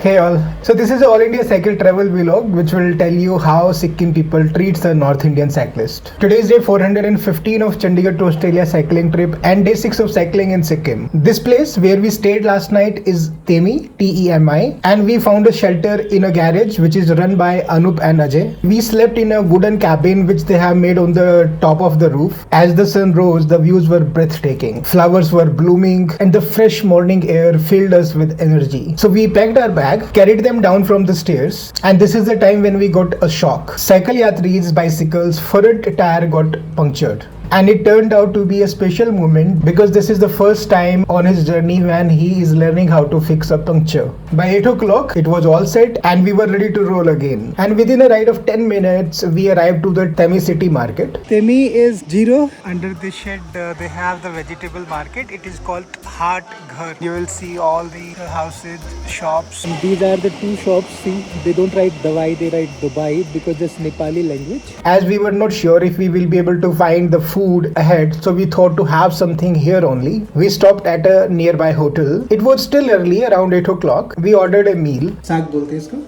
Hey all. So this is All India Cycle Travel Vlog which will tell you how Sikkim people treats the North Indian cyclist. Today is day 415 of Chandigarh to Australia cycling trip and day 6 of cycling in Sikkim. This place where we stayed last night is Temi, T-E-M-I, and we found a shelter in a garage which is run by Anup and Ajay. We slept in a wooden cabin which they have made on the top of the roof. As the sun rose, the views were breathtaking. Flowers were blooming and the fresh morning air filled us with energy. So we packed our bag, carried them down from the stairs, and this is the time when we got a shock. Cycle Yatri's bicycle's front tire got punctured. And it turned out to be a special moment because this is the first time on his journey when he is learning how to fix a puncture. By 8 o'clock, it was all set and we were ready to roll again. And within a ride of 10 minutes, we arrived to the Temi city market. Temi is zero. Under this shed, they have the vegetable market. It is called Heart Ghar. You will see all the houses, shops. And these are the two shops. See, they don't write Dawai, they write Dubai because it's Nepali language. As we were not sure if we will be able to find the food ahead, so we thought to have something here only. We stopped at a nearby hotel. It was still early, around 8 o'clock. We ordered a meal. Saag bolte isko?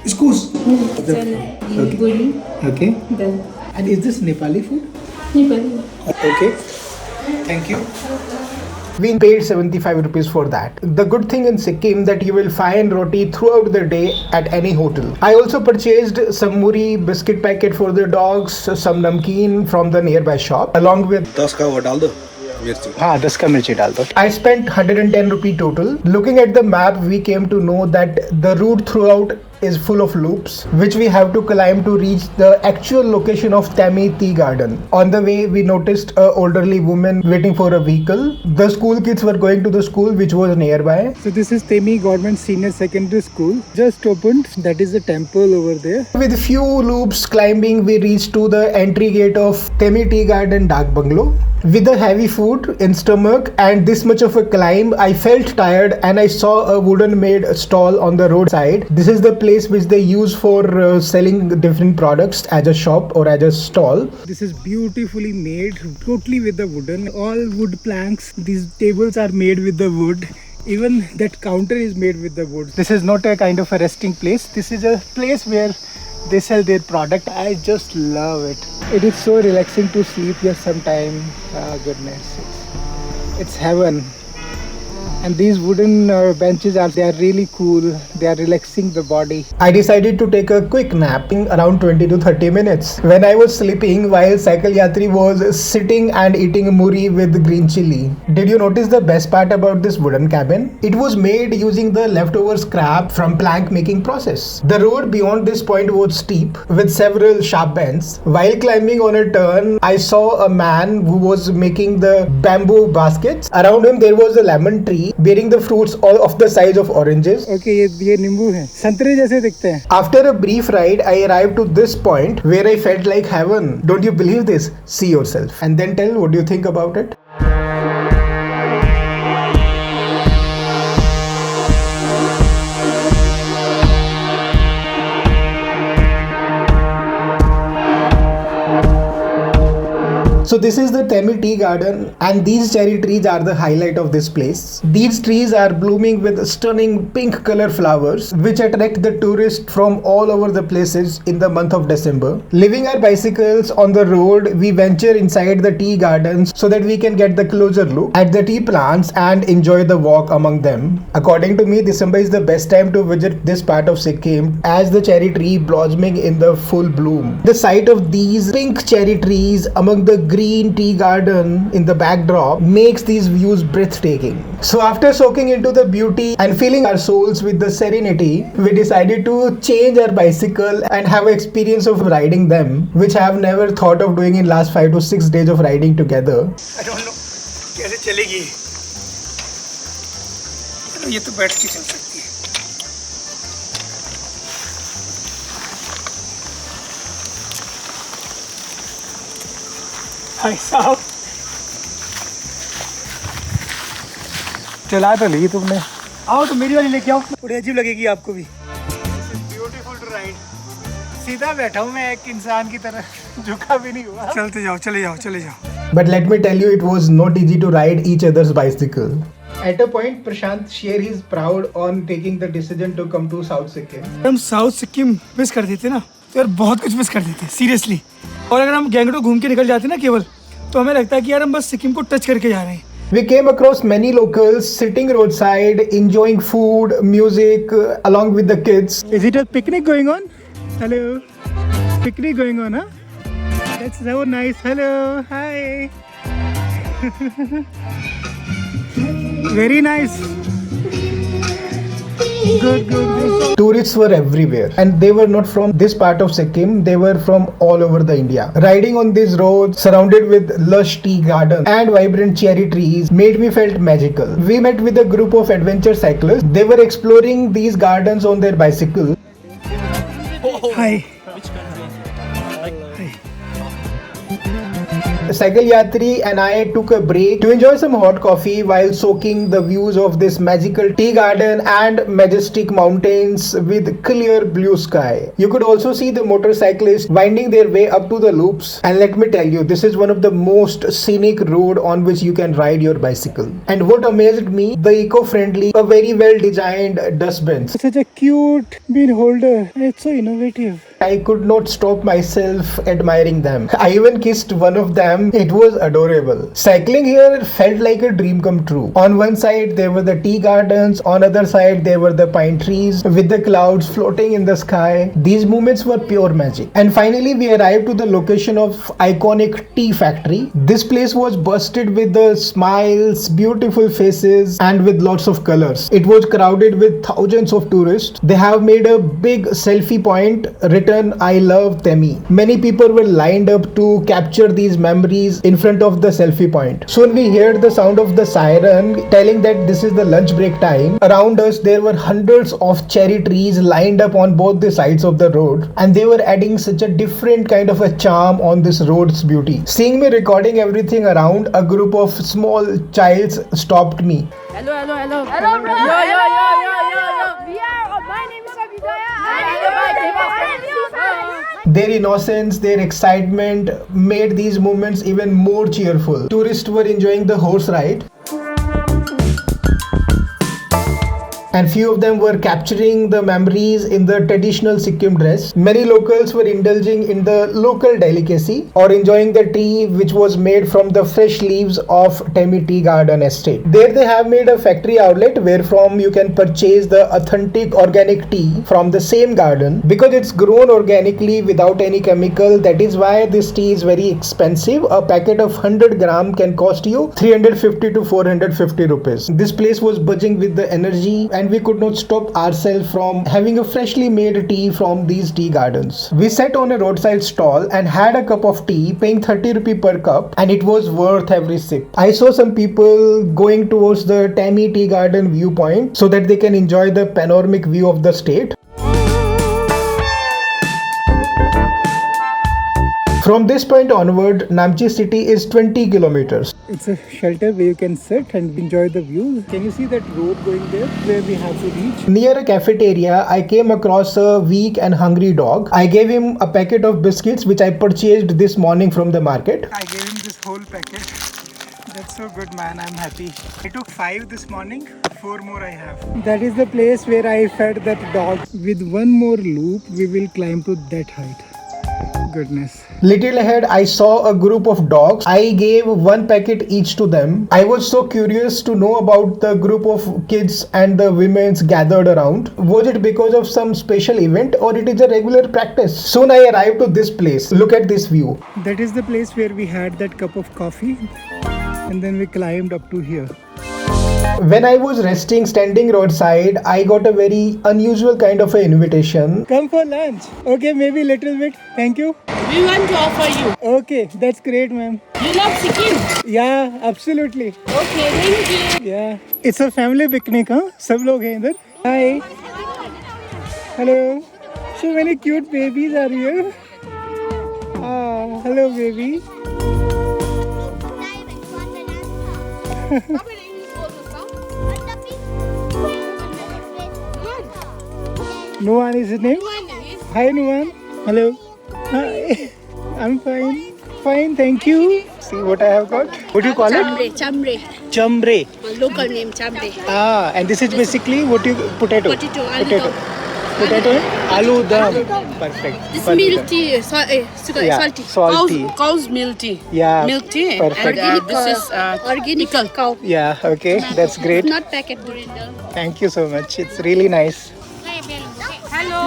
Iskous. Okay. Then. And is this Nepali food? Nepali. Okay. Thank you. We paid 75 rupees for that. The good thing in Sikkim that you will find roti throughout the day at any hotel. I also purchased some muri biscuit packet for the dogs, some namkeen from the nearby shop, along with 10 का वो डाल दो मिर्ची. हाँ 10 का मिर्ची डाल दो. I spent 110 rupee total. Looking at the map, we came to know that the route throughout is full of loops which we have to climb to reach the actual location of Temi Tea Garden. On the way, we noticed a elderly woman waiting for a vehicle. The school kids were going to the school which was nearby. So this is Temi Government Senior Secondary School, just opened. That is the temple over there. With few loops climbing, we reached to the entry gate of Temi Tea Garden Dak Bungalow. With the heavy food in stomach and this much of a climb, I felt tired and I saw a wooden made stall on the roadside. This is the place which they use for selling different products as a shop or as a stall. This is beautifully made, totally with the wooden, all wood planks. These tables are made with the wood. Even that counter is made with the wood. This is not a kind of a resting place. This is a place where they sell their product. I just love it. It is so relaxing to sleep here sometime. Goodness, it's heaven. And these wooden benches they are really cool. They are relaxing the body. I decided to take a quick nap in around 20 to 30 minutes. When I was sleeping while Cycle Yatri was sitting and eating muri with green chili. Did you notice the best part about this wooden cabin? It was made using the leftover scrap from plank making process. The road beyond this point was steep with several sharp bends. While climbing on a turn, I saw a man who was making the bamboo baskets. Around him there was a lemon tree bearing the fruits all of the size of oranges. Okay, ये नींबू है, संतरे जैसे दिखते हैं. After a brief ride, I arrived to this point where I felt like heaven. Don't you believe this? See yourself and then tell what do you think about it. So this is the Temi Tea Garden and these cherry trees are the highlight of this place. These trees are blooming with stunning pink color flowers which attract the tourists from all over the places in the month of December. Leaving our bicycles on the road, we venture inside the tea gardens so that we can get the closer look at the tea plants and enjoy the walk among them. According to me, December is the best time to visit this part of Sikkim as the cherry tree blossoming in the full bloom. The sight of these pink cherry trees among the green tea garden in the backdrop makes these views breathtaking. So after soaking into the beauty and filling our souls with the serenity, we decided to change our bicycle and have an experience of riding them, which I have never thought of doing in last 5 to 6 days of riding together. I don't know कैसे चलेगी. ये तो बैठ के चल सकती है. भाई साहब चला तो ली तुमने. आओ तो मेरी वाली लेके आओ, थोड़ी अजीब लगेगी आपको भी. Beautiful to ride. सीधा बैठा हूँ मैं एक इंसान की तरह, झुका भी नहीं हुआ. चलते जाओ, चले जाओ, चले जाओ. But let me tell you, it was not easy to ride each other's bicycle. At a point, Prashant shared his proud on taking the decision to come to South Sikkim. हम साउथ सिक्किम मिस कर देते ना तो यार बहुत कुछ miss कर देते सीरियसली। और अगर हम गैंगटॉक घूम के निकल जाते ना केवल, तो हमें लगता है कि यार हम बस सिक्किम को टच करके जा रहे हैं। We came across many locals sitting roadside, enjoying food, music, along with the kids. Is it a picnic going on? Hello. Picnic going on, huh? That's so nice. Hello. Hi. Very nice. Good. Tourists were everywhere, and they were not from this part of Sikkim, they were from all over the India. Riding on these roads surrounded with lush tea gardens and vibrant cherry trees made me felt magical. We met with a group of adventure cyclists. They were exploring these gardens on their bicycle. Hi. Cycle Yatri and I took a break to enjoy some hot coffee while soaking the views of this magical tea garden and majestic mountains with clear blue sky. You could also see the motorcyclists winding their way up to the loops, and let me tell you, this is one of the most scenic road on which you can ride your bicycle. And what amazed me, the eco-friendly, a very well designed dustbins. Such a cute bean holder. It's so innovative. I could not stop myself admiring them. I even kissed one of them. It was adorable. Cycling here felt like a dream come true. On one side there were the tea gardens, on other side there were the pine trees with the clouds floating in the sky. These moments were pure magic. And finally we arrived to the location of iconic tea factory. This place was bursted with the smiles, beautiful faces and with lots of colors. It was crowded with thousands of tourists. They have made a big selfie point written "I love Temi." Many people were lined up to capture these memories in front of the selfie point. Soon we heard the sound of the siren telling that this is the lunch break time. Around us there were hundreds of cherry trees lined up on both the sides of the road, and they were adding such a different kind of a charm on this road's beauty. Seeing me recording everything around, a group of small childs stopped me. Hello, bro. Yo. My name is Abhidaya. Their innocence, their excitement made these moments even more cheerful. Tourists were enjoying the horse ride, and few of them were capturing the memories in the traditional Sikkim dress. Many locals were indulging in the local delicacy or enjoying the tea which was made from the fresh leaves of Temi Tea Garden Estate. There they have made a factory outlet where from you can purchase the authentic organic tea from the same garden. Because it's grown organically without any chemical, that is why this tea is very expensive. A packet of 100 gram can cost you 350 to 450 rupees. This place was buzzing with the energy, and we could not stop ourselves from having a freshly made tea from these tea gardens. We sat on a roadside stall and had a cup of tea, paying 30 rupee per cup, and it was worth every sip. I saw some people going towards the Temi Tea Garden viewpoint so that they can enjoy the panoramic view of the state. From this point onward, Namchi city is 20 kilometers. It's a shelter where you can sit and enjoy the view. Can you see that road going there where we have to reach? Near a cafeteria, I came across a weak and hungry dog. I gave him a packet of biscuits which I purchased this morning from the market. I gave him this whole packet. That's so good, man. I'm happy. I took 5 this morning. 4 more I have. That is the place where I fed that dog. With one more loop, we will climb to that height. Goodness. Little ahead, I saw a group of dogs. I gave one packet each to them. I was so curious to know about the group of kids and the women's gathered around. Was it because of some special event or it is a regular practice? Soon I arrived to this place. Look at this view. That is the place where we had that cup of coffee and then we climbed up to here. When I was resting standing roadside, I got a very unusual kind of an invitation. Come for lunch. Okay, maybe little bit. Thank you. We want to offer you. Okay, that's great, ma'am. You love Sikkim? Yeah, absolutely. Okay, thank you. Yeah. It's a family picnic, huh? सब लोग हैं इधर. Hi. Hello. So many cute babies are here. Ah, hello, baby. Nuwan is his name? Hi, Nuwan. Hello. Hi. I'm fine. Fine, thank you. see what I have got. What do you call it? Chambre. Chambre. Local name Chambre. Ah, and this is basically what you potato. Potato, aloo dum. Potato and aloo dum. Perfect. This Perfect. milk tea, Yeah, salty. salty. Cow's milk tea. Yeah. Milk tea. Perfect. And this is Organic cow. Yeah. Okay. That's great. Not packet brindle. Thank you so much. It's really nice. hello.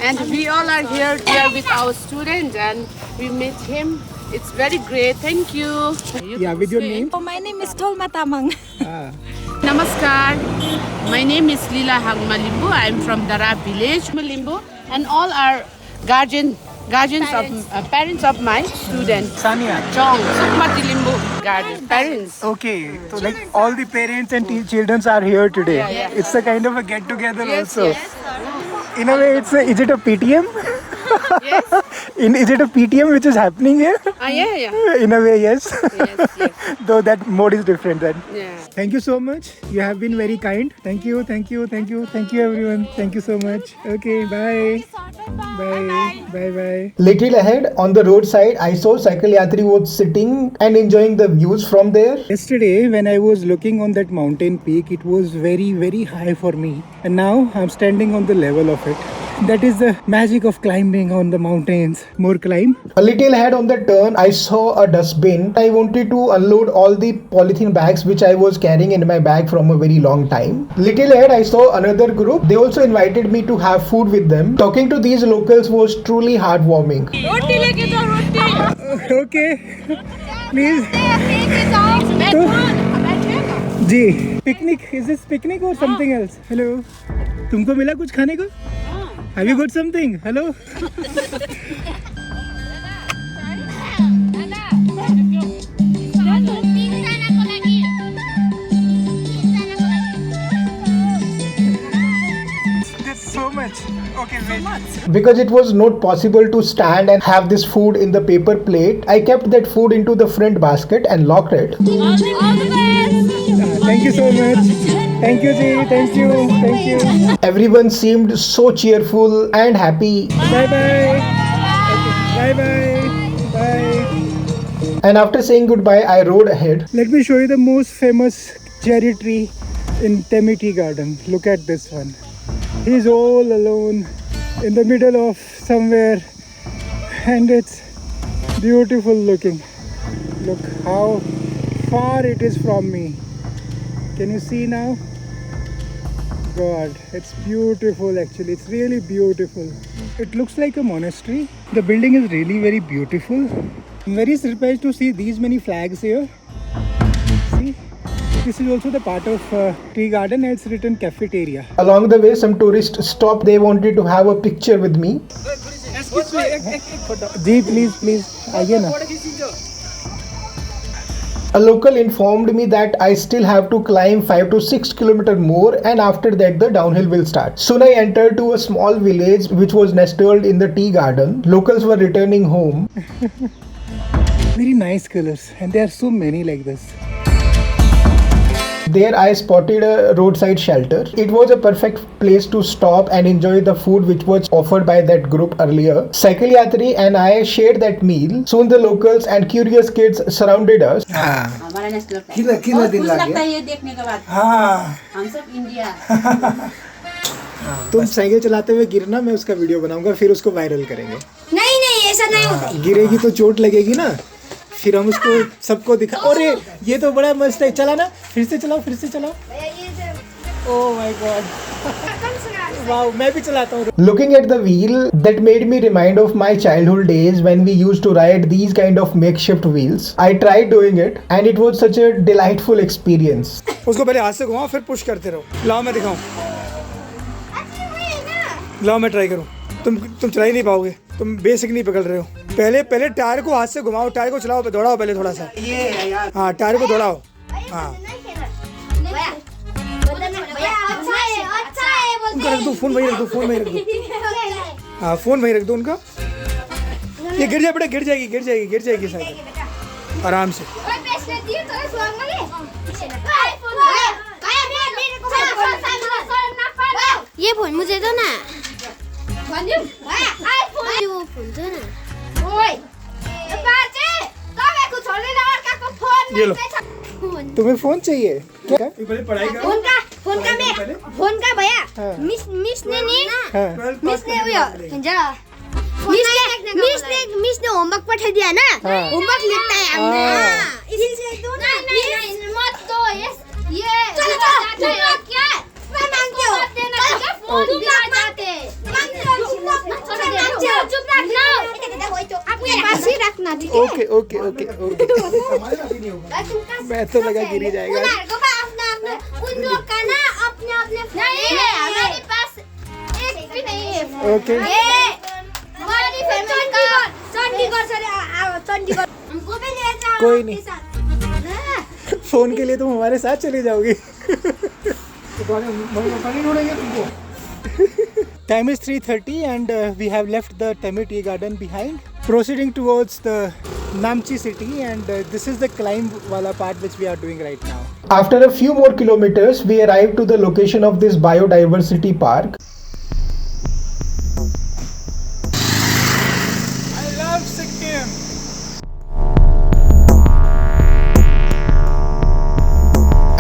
And we all are here with our student and we met him. It's very great. Thank you. Yeah. With your name. My name is Tolma Tamang. Ah. Namaskar. My name is Lila Hang Malimbo. I'm from Dara village, Malimbo, and all are parents of my student. Sania. Chong, Sukmati Limbo guardian parents. Okay, so like all the parents and children are here today. Yeah. It's a kind of a get together also. Yes. In a way, is it a PTM? Yes. Is it a PTM which is happening here? Yeah. In a way, yes. Yes. Though that mode is different then. Yeah. Thank you so much. You have been very kind. Thank you everyone. Thank you so much. Okay, bye. Bye. Little ahead on the roadside, I saw Cycle Yatri was sitting and enjoying the views from there. Yesterday, when I was looking on that mountain peak, it was very, very high for me. And now I'm standing on the level of it. That is the magic of climbing on the mountains. More climb. A little ahead on the turn, I saw a dustbin. I wanted to unload all the polythene bags which I was carrying in my bag from a very long time. Little ahead, I saw another group. They also invited me to have food with them. Talking to these locals was truly heartwarming. Okay. Please. जी picnic is this picnic और something else hello तुमको मिला कुछ खाने को have you got something hello so much. Okay, wait. Because it was not possible to stand and have this food in the paper plate, I kept that food into the front basket and locked it. All the best. Thank you so much. Thank you, Ji. Thank you. Everyone seemed so cheerful and happy. Bye. And after saying goodbye, I rode ahead. Let me show you the most famous cherry tree in Temi Tea Garden. Look at this one. He's all alone in the middle of somewhere and it's beautiful looking. Look how far it is from me. Can you see now? God, it's beautiful actually. It's really beautiful. It looks like a monastery. The building is really very beautiful. I'm very surprised to see these many flags here. See? This is also the part of tea garden and it's written cafeteria. Along the way, some tourists stopped. They wanted to have a picture with me. Ji, please. Aaiye na. A local informed me that I still have to climb 5 to 6 kilometers more and after that the downhill will start. Soon I entered to a small village which was nestled in the tea garden. Locals were returning home. Very nice colors and there are so many like this. There I spotted a roadside shelter. It was a perfect place to stop and enjoy the food which was offered by that group earlier. Cycle Yatri and I shared that meal. Soon the locals and curious kids surrounded us. कितना दिन लग गया ये देखने के बाद हम सब इंडिया तुम साइकिल चलाते हुए गिरना मैं उसका वीडियो बनाऊंगा फिर उसको वायरल करेंगे नहीं ऐसा नहीं होता गिरेगी तो चोट लगेगी ना फिर हम उसको सबको दिखा अरे ये तो बड़ा मस्त है चला ना फिर से चलाओ ओह माय गॉड वाओ मैं भी चलाता हूँ Looking at the wheel that made me remind of my childhood days when we used to ride these kind of makeshift wheels. I tried doing it and it was such a delightful experience. उसको पहले हाथ से घुमाओ फिर push करते रहो लाओ मैं दिखाऊं लाओ मैं ट्राई करूं तुम चला ही नहीं पाओगे तुम बेसिक नहीं पकड़ रहे हो पहले टायर को हाथ से घुमाओ टायर को चलाओ दौड़ाओ पहले थोड़ा सा हाँ टायर को दौड़ाओ हाँ उनका रख दो फोन वही रख दो हाँ फोन वही रख दो उनका ये गिर जाए बेटा गिर जाएगी साइकिल आराम से ये फोन मुझे दो ना वो फोन दो ना ओए बाजे तपाईको छ ये लो। तुम्हें फोन चाहिए क्या? फोन का भैया मिस ने उयो मिस ने होमवर्क पठाइदियो हैन होमवर्क लेख्दा है हमने इसलिए दो ना मत दो ये क्या मैं मांगती हूं फोन जाते चुप रखना अपने पास ही रखना ठीक है। ओके ओके ओके मैं तो लगा गिर ही जाएगा। उन लोग का ना अपने नहीं है हमारे पास एक भी नहीं है। ओके हमारी फैमिली का चंडीगढ़ हमको भी ले जाओ कोई नहीं। फोन के लिए तुम हमारे साथ चली जाओगी। Time is 3:30 and we have left the Temi Tea Garden behind. Proceeding towards the Namchi city and this is the climb wala part which we are doing right now. After a few more kilometers, we arrived to the location of this biodiversity park. I love Sikkim.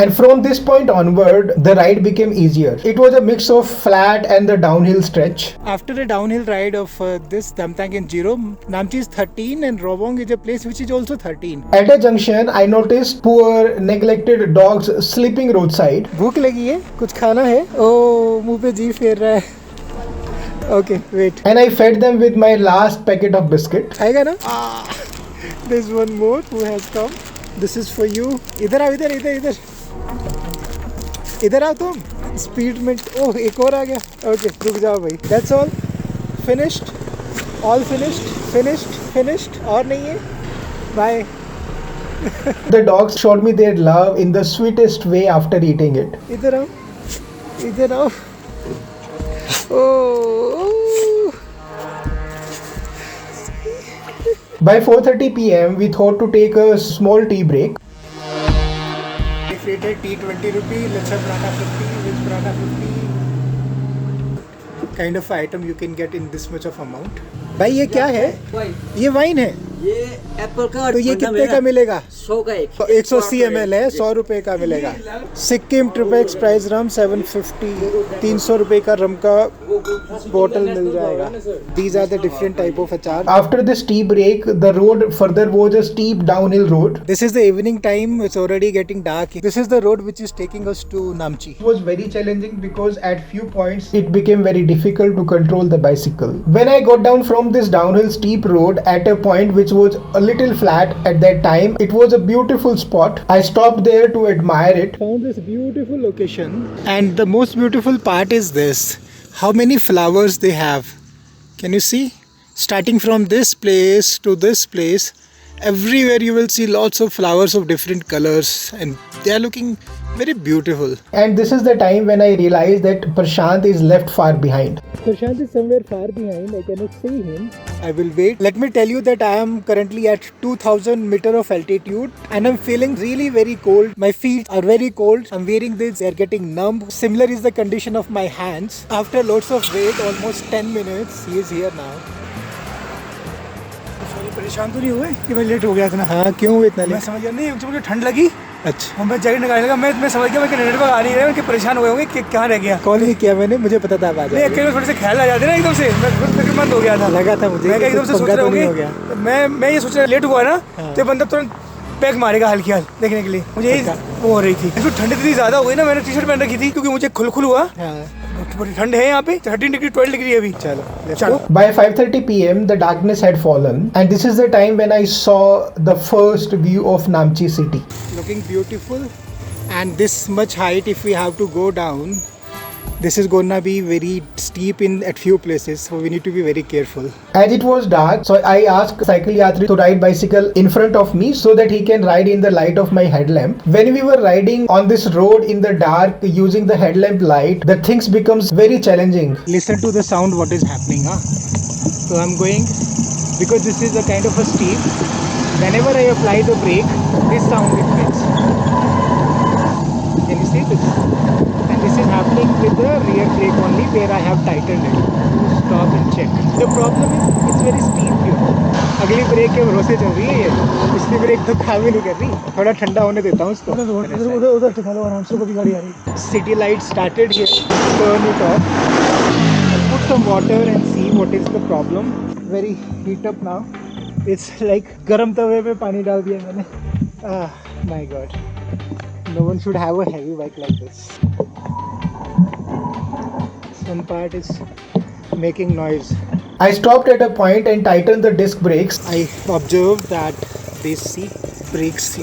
And from this point onward, the ride became easier. It was a mix of flat and the downhill stretch. After a downhill ride of this Damtang and Jiro, Namchi is 13 and Robong is a place which is also 13. At a junction, I noticed poor, neglected dogs sleeping roadside. भूख लगी है कुछ खाना है ओ मुंह पे जी फेर रहा है। Okay, wait. And I fed them with my last packet of biscuit. आएगा ना? There's one more who has come. This is for you. इधर आओ इधर इधर आओ तुम। स्पीड में ओह एक और आ गया। ओके रुक जाओ भाई। That's all. Finished. All finished. और नहीं है। Bye. The dogs showed me their love in the sweetest way after eating it. इधर आओ। ओह By 4:30 p.m., we thought to take a small tea break. Freighted tea 20 rupee, lechha paratha 50, veg paratha 50. Kind of item you can get in this much of amount. भाई ये क्या है? ये wine है? ये Apple का। तो ये कितने का मिलेगा? 100 का एक। 180 ml है, 100 रुपए का मिलेगा। सिक्किम ट्रिपेक्स प्राइस रम 750, 300 रुपए का रम का बोतल मिल जाएगा। These are the different type of achar. After this tea break, the road further was a steep downhill road. This is the evening time. It's already getting dark. This is the road which is taking us to Namchi. It was very challenging because at few points it became very difficult to control the bicycle. When I got down from this downhill steep road at a point which was a little flat at that time, it was a beautiful spot. I stopped there to admire it. Found this beautiful location, and the most beautiful part is this: how many flowers they have. Can you see? Starting from this place to this place, everywhere you will see lots of flowers of different colors, and they are looking very beautiful. And this is the time when I realized that Prashant is left far behind. Prashant is somewhere far behind. I cannot see him. I will wait. Let me tell you that I am currently at 2000 meter of altitude and I'm feeling really very cold. My feet are very cold. I'm wearing this. They are getting numb. Similar is the condition of my hands. After lots of wait, almost 10 minutes, he is here now. परेशान तो नहीं हुए कि मैं late हो गया इतना? हाँ क्यों हुए इतना मैं लेट? समझ गया नहीं, मुझे ठंड लगी। अच्छा और मैं जैकेट निकालने लगा, मैं समझ गया मैं नेटवर्क आ नहीं रहा, परेशान हुए होंगे कि कहाँ रह गया। कॉल नहीं किया मैंने, मुझे पता था आप आ नहीं अकेले में थोड़े से ख्याल आ जाते ना एकदम से, मैं फिक्रमंद हो गया था। लगा था मुझे मैं एकदम से सोच रहा नहीं हो हूँ गया। मैं ये सोच रहा लेट हुआ ना तो बंदा तुरंत पैक मारेगा हल्की हाल देखने के लिए, मुझे यही वो हो रही थी। ठंड इतनी ज्यादा हो गई ना, मैंने टी शर्ट पहन रखी थी क्योंकि मुझे खुल हुआ। बड़ी ठंड है यहाँ पे, 13 डिग्री 12 डिग्री अभी। चलो By 5:30 p.m. the darkness had fallen and this is the time when I saw the first view of Namchi city. looking beautiful, and this much height if we have to go down, this is gonna be very steep in at few places, so we need to be very careful. As it was dark, so I asked Cycle Yatri to ride bicycle in front of me so that he can ride in the light of my headlamp. When we were riding on this road in the dark using the headlamp light, the things becomes very challenging. Listen to the sound what is happening, huh? So I'm going, because this is a kind of a steep, whenever I apply the brake, this sound it makes. Can you see this? And this is happening with the rear brake only, where I have tightened it to stop and check. The problem is it's very steep here. अगली break के भरोसे चल रही है ये, पिछली break तो काम ही नहीं कर रही. थोड़ा ठंडा होने देता हूँ उसको. उधर टिका लो आराम से, कोई गाड़ी आ रही. City light started here. Turn it off. Put some water and see what is the problem. Very heat up now. It's like गरम तवे पे पानी डाल दिया मैंने. My God. No one should have a heavy bike like this. Some part is making noise. I stopped at a point and tightened the disc brakes. I observed that these seat brakes,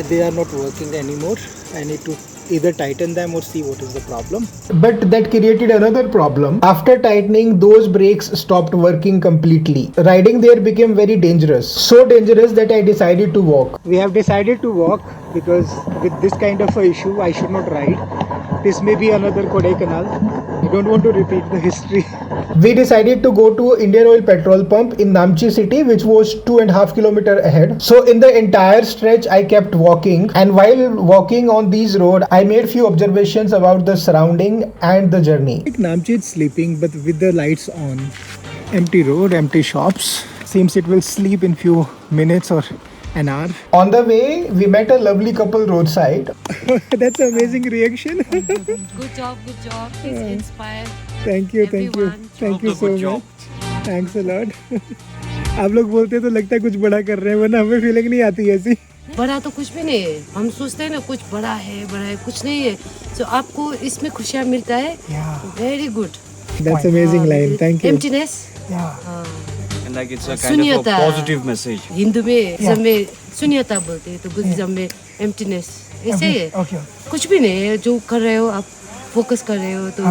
they are not working anymore. I need to either tighten them or see what is the problem. But that created another problem. After tightening, those brakes stopped working completely. Riding there became very dangerous. So dangerous that I decided to walk. We have decided to walk because with this kind of a issue, I should not ride. This may be another Kodaikanal. I don't want to repeat the history. We decided to go to Indian Oil petrol pump in Namchi city, which was 2.5 kilometers ahead. So in the entire stretch, I kept walking, and while walking on these roads, I made few observations about the surrounding and the journey. Like Namchi is sleeping, but with the lights on. Empty road, empty shops. Seems it will sleep in few minutes or an hour. On the way, we met a lovely couple roadside. That's an amazing reaction. Good job, good job. Please inspire. Thank you, thank you. Everyone. Thank you so much. Thanks a lot. आप लोग बोलते तो लगता है कुछ बड़ा कर रहे हैं, वरना हमें फीलिंग नहीं आती ऐसी. बड़ा तो कुछ भी नहीं है. हम सोचते हैं ना कुछ बड़ा है, कुछ नहीं है. So आपको इसमें खुशियाँ मिलता है. Very good. That's amazing line. Thank you. Emptiness. And like it's a kind of a positive message. Hindu में में शून्यता बोलते हैं, तो बुद्धिज्म में emptiness. ऐसे ही है. कुछ भी नहीं है, जो कर रहे हो आप फोकस कर रहे हो तो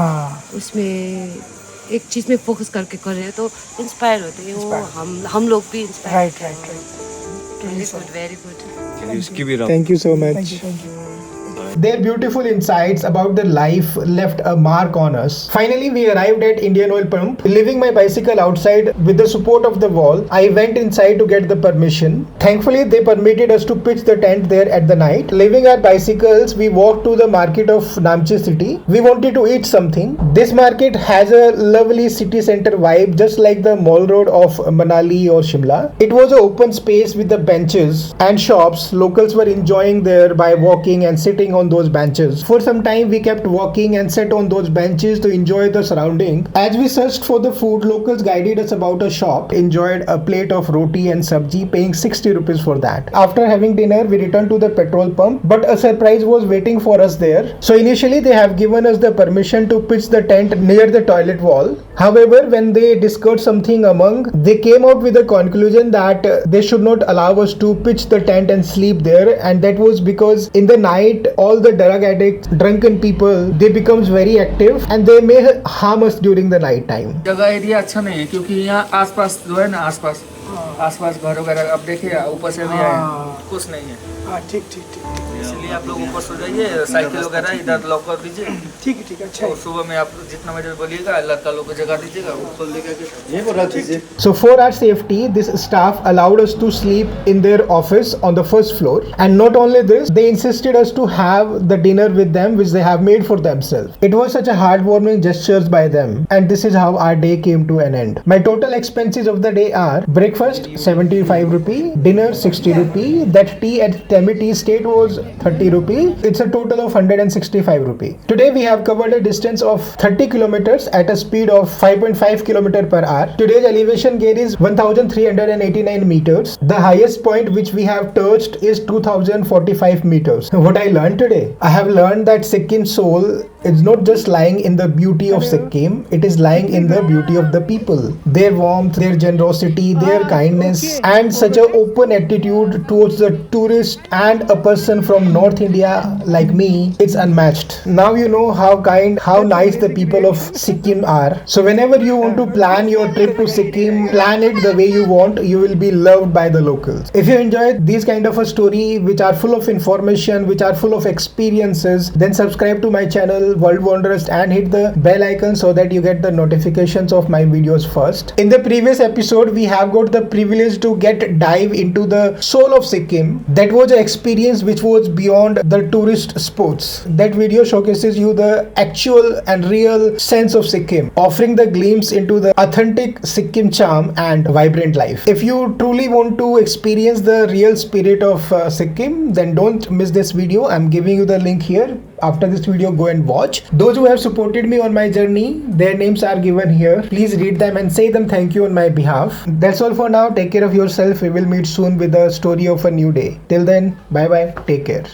उसमें एक चीज में फोकस करके कर रहे हो तो इंस्पायर होते हैं. वो हम लोग भी inspire. Right. Very good. Can you just keep it up? Thank you so much. Their beautiful insights about their life left a mark on us. Finally, we arrived at Indian Oil pump. Leaving my bicycle outside with the support of the wall, I went inside to get the permission. Thankfully, they permitted us to pitch the tent there at the night. Leaving our bicycles, we walked to the market of Namchi city. We wanted to eat something. This market has a lovely city center vibe, just like the mall road of Manali or Shimla. It was an open space with the benches and shops. Locals were enjoying there by walking and sitting on those benches. For some time we kept walking and sat on those benches to enjoy the surrounding. As we searched for the food, locals guided us about a shop, enjoyed a plate of roti and sabji, paying 60 rupees for that. After having dinner, we returned to the petrol pump, but a surprise was waiting for us there. So initially they have given us the permission to pitch the tent near the toilet wall. However, when they discussed something among, they came out with a conclusion that they should not allow us to pitch the tent and sleep there, and that was because in the night all the drug addicts, drunken people, they becomes very active and they may harm us during the night time. जगह area अच्छा नहीं है क्योंकि यहाँ आसपास जो है ना आसपास घर वगैरह अब देखिए ऊपर से भी आए कुछ नहीं है. ठीक. इसलिए आप लोग ऊपर सो जाइए, साइकिल वगैरह इधर लॉक कर दीजिए. ठीक है. अच्छा. और सुबह में आप जितना बजे बोलिएगा लड़का लोग को जगा दीजिएगा, वो खोल देगा. ये बोला दीजिए. So for our safety, this staff allowed us to sleep in their office on the first floor. And not only this, they insisted us to have the dinner with them which they have made for themselves. It was such a heartwarming gestures by them. And this is how our day came to an end. My total expenses of the day are breakfast 75 rupee, dinner 60 rupee, that tea at Temi Tea State was 30 rupee. It's a total of 165 rupee. Today we have covered a distance of 30 kilometers at a speed of 5.5 km per hour. Today's elevation gain is 1389 meters. The highest point which we have touched is 2045 meters. What I learned today? I have learned that Sikkim soul is not just lying in the beauty of Sikkim, it is lying in the beauty of the people. Their warmth, their generosity, their kindness, and such an open attitude towards the tourist and a person from North India like me, it's unmatched. Now you know how kind, how nice the people of Sikkim are. So whenever you want to plan your trip to Sikkim, plan it the way you want, you will be loved by the locals. If you enjoyed these kind of a story which are full of information, which are full of experiences, then subscribe to my channel, channel World Wanderers and hit the bell icon so that you get the notifications of my videos first. In the previous episode, we have got the privilege to dive into the soul of Sikkim. That was an experience which was beyond the tourist spots. That video showcases you the actual and real sense of Sikkim, offering the glimpse into the authentic Sikkim charm and vibrant life. If you truly want to experience the real spirit of Sikkim, then don't miss this video. I'm giving you the link here. After this video, go and watch. Those who have supported me on my journey, their names are given here. Please read them and say them thank you on my behalf. That's all for now. Take care of yourself. We will meet soon with the story of a new day. Till then, bye bye. Take care.